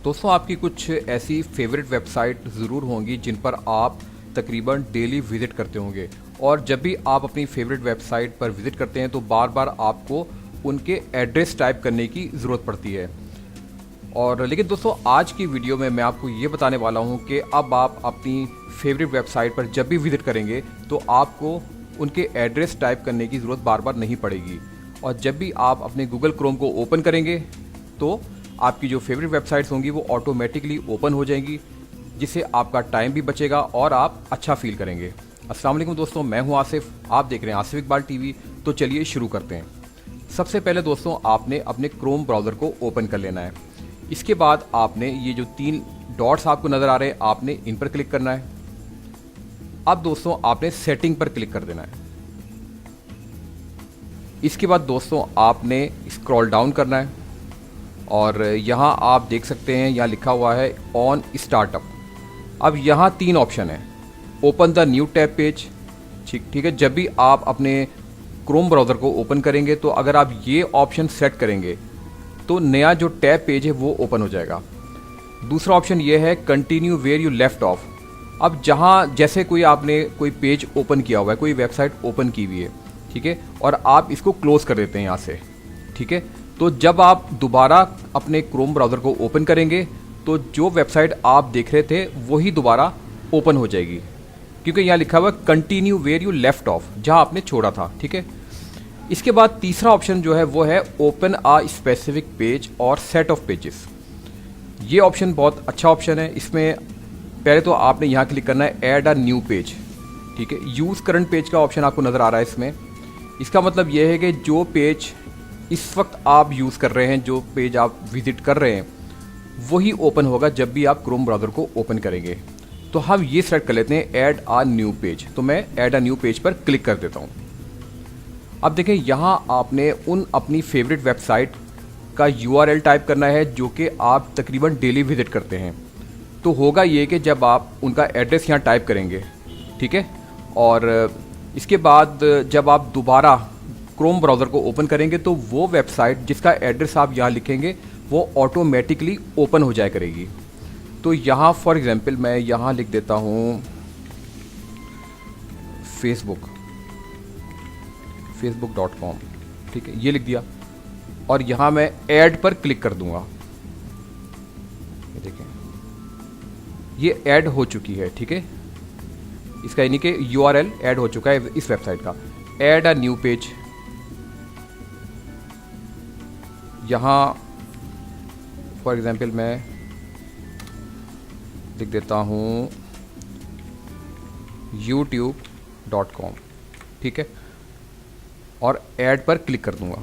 दोस्तों आपकी कुछ ऐसी फेवरेट वेबसाइट ज़रूर होंगी जिन पर आप तकरीबन डेली विज़िट करते होंगे, और जब भी आप अपनी फेवरेट वेबसाइट पर विज़िट करते हैं तो बार बार आपको उनके एड्रेस टाइप करने की ज़रूरत पड़ती है। और लेकिन दोस्तों आज की वीडियो में मैं आपको ये बताने वाला हूँ कि अब आप अपनी फेवरेट वेबसाइट पर जब भी विज़िट करेंगे तो आपको उनके एड्रेस टाइप करने की ज़रूरत बार बार नहीं पड़ेगी। और जब भी आप अपने गूगल क्रोम को ओपन करेंगे तो आपकी जो फेवरेट वेबसाइट्स होंगी वो ऑटोमेटिकली ओपन हो जाएंगी, जिससे आपका टाइम भी बचेगा और आप अच्छा फील करेंगे। अस्सलाम वालेकुम दोस्तों, मैं हूं आसिफ, आप देख रहे हैं आसिफ इकबाल टीवी। तो चलिए शुरू करते हैं। सबसे पहले दोस्तों आपने अपने क्रोम ब्राउज़र को ओपन कर लेना है। इसके बाद आपने ये जो 3 डॉट्स आपको नज़र आ रहे हैं, आपने इन पर क्लिक करना है। अब दोस्तों आपने सेटिंग पर क्लिक कर देना है। इसके बाद दोस्तों आपने स्क्रॉल डाउन करना है और यहाँ आप देख सकते हैं, यहाँ लिखा हुआ है ऑन स्टार्टअप। अब यहाँ 3 ऑप्शन है। Open the new tab page, ठीक है। जब भी आप अपने क्रोम ब्राउज़र को ओपन करेंगे तो अगर आप ये ऑप्शन सेट करेंगे तो नया जो टैब पेज है वो ओपन हो जाएगा। दूसरा ऑप्शन ये है continue where you left off. अब जहाँ जैसे आपने कोई पेज ओपन किया हुआ है, कोई वेबसाइट ओपन की हुई है, ठीक है, और आप इसको क्लोज़ कर देते हैं यहाँ से, ठीक है, तो जब आप दोबारा अपने क्रोम ब्राउज़र को ओपन करेंगे तो जो वेबसाइट आप देख रहे थे वही दोबारा ओपन हो जाएगी, क्योंकि यहाँ लिखा हुआ है continue where you left off, जहाँ आपने छोड़ा था, ठीक है। इसके बाद तीसरा ऑप्शन जो है वो है ओपन आ स्पेसिफिक पेज और सेट ऑफ पेजेस। ये ऑप्शन बहुत अच्छा ऑप्शन है। इसमें पहले तो आपने यहाँ क्लिक करना है ऐड अ न्यू पेज, ठीक है। यूज़ करंट पेज का ऑप्शन आपको नज़र आ रहा है इसमें। इसका मतलब ये है कि जो पेज इस वक्त आप यूज़ कर रहे हैं, जो पेज आप विज़िट कर रहे हैं, वही ओपन होगा जब भी आप क्रोम ब्राउज़र को ओपन करेंगे। तो हम ये सेलेक्ट कर लेते हैं ऐड अ न्यू पेज। तो मैं ऐड अ न्यू पेज पर क्लिक कर देता हूँ। अब देखें, यहाँ आपने उन अपनी फेवरेट वेबसाइट का URL टाइप करना है जो कि आप तकरीबन डेली विज़िट करते हैं। तो होगा ये कि जब आप उनका एड्रेस यहाँ टाइप करेंगे, ठीक है, और इसके बाद जब आप दोबारा क्रोम ब्राउज़र को ओपन करेंगे तो वो वेबसाइट जिसका एड्रेस आप यहाँ लिखेंगे वो ऑटोमेटिकली ओपन हो जाया करेगी। तो यहाँ फॉर एग्जांपल मैं यहाँ लिख देता हूँ facebook.com, ठीक है, ये लिख दिया और यहाँ मैं ऐड पर क्लिक कर दूंगा। ये देखें, ये ऐड हो चुकी है, ठीक है। इसका यानी कि URL ऐड हो चुका है इस वेबसाइट का। ऐड अ न्यू पेज, यहाँ फॉर एग्जांपल मैं लिख देता हूँ youtube.com, ठीक है, और ऐड पर क्लिक कर दूंगा।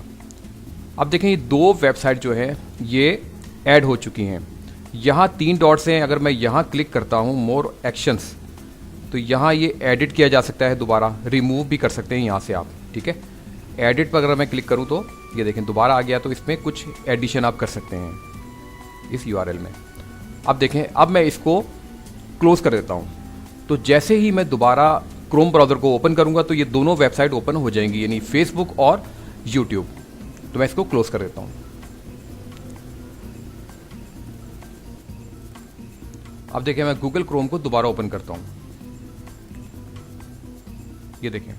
अब देखें, ये 2 वेबसाइट जो है ये ऐड हो चुकी हैं। यहाँ 3 डॉट्स हैं। अगर मैं यहाँ क्लिक करता हूँ मोर एक्शंस, तो यहाँ ये एडिट किया जा सकता है, दोबारा रिमूव भी कर सकते हैं यहाँ से आप, ठीक है। एडिट पर अगर मैं क्लिक करूँ तो ये देखें दोबारा आ गया। तो इसमें कुछ एडिशन आप कर सकते हैं इस URL में। अब देखें, अब मैं इसको क्लोज़ कर देता हूँ। तो जैसे ही मैं दोबारा क्रोम ब्राउज़र को ओपन करूँगा तो ये दोनों वेबसाइट ओपन हो जाएंगी, यानी फेसबुक और यूट्यूब। तो मैं इसको क्लोज़ कर देता हूँ। अब देखें, मैं गूगल क्रोम को दोबारा ओपन करता हूँ। ये देखें,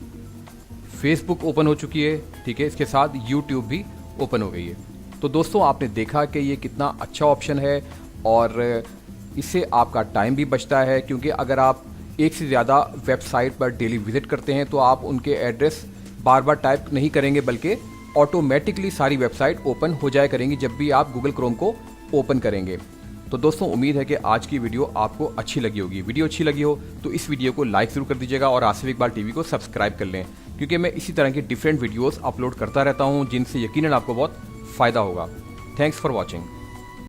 फेसबुक ओपन हो चुकी है, ठीक है, इसके साथ यूट्यूब भी ओपन हो गई है। तो दोस्तों आपने देखा कि ये कितना अच्छा ऑप्शन है और इससे आपका टाइम भी बचता है, क्योंकि अगर आप एक से ज़्यादा वेबसाइट पर डेली विज़िट करते हैं तो आप उनके एड्रेस बार बार टाइप नहीं करेंगे, बल्कि ऑटोमेटिकली सारी वेबसाइट ओपन हो जाया करेंगी जब भी आप गूगल क्रोम को ओपन करेंगे। तो दोस्तों उम्मीद है कि आज की वीडियो आपको अच्छी लगी होगी। वीडियो अच्छी लगी हो तो इस वीडियो को लाइक ज़रूर कर दीजिएगा और आसिफ इकबाल टीवी को सब्सक्राइब कर लें, क्योंकि मैं इसी तरह की डिफरेंट वीडियोस अपलोड करता रहता हूं जिनसे यकीनन आपको बहुत फ़ायदा होगा। Thanks for watching.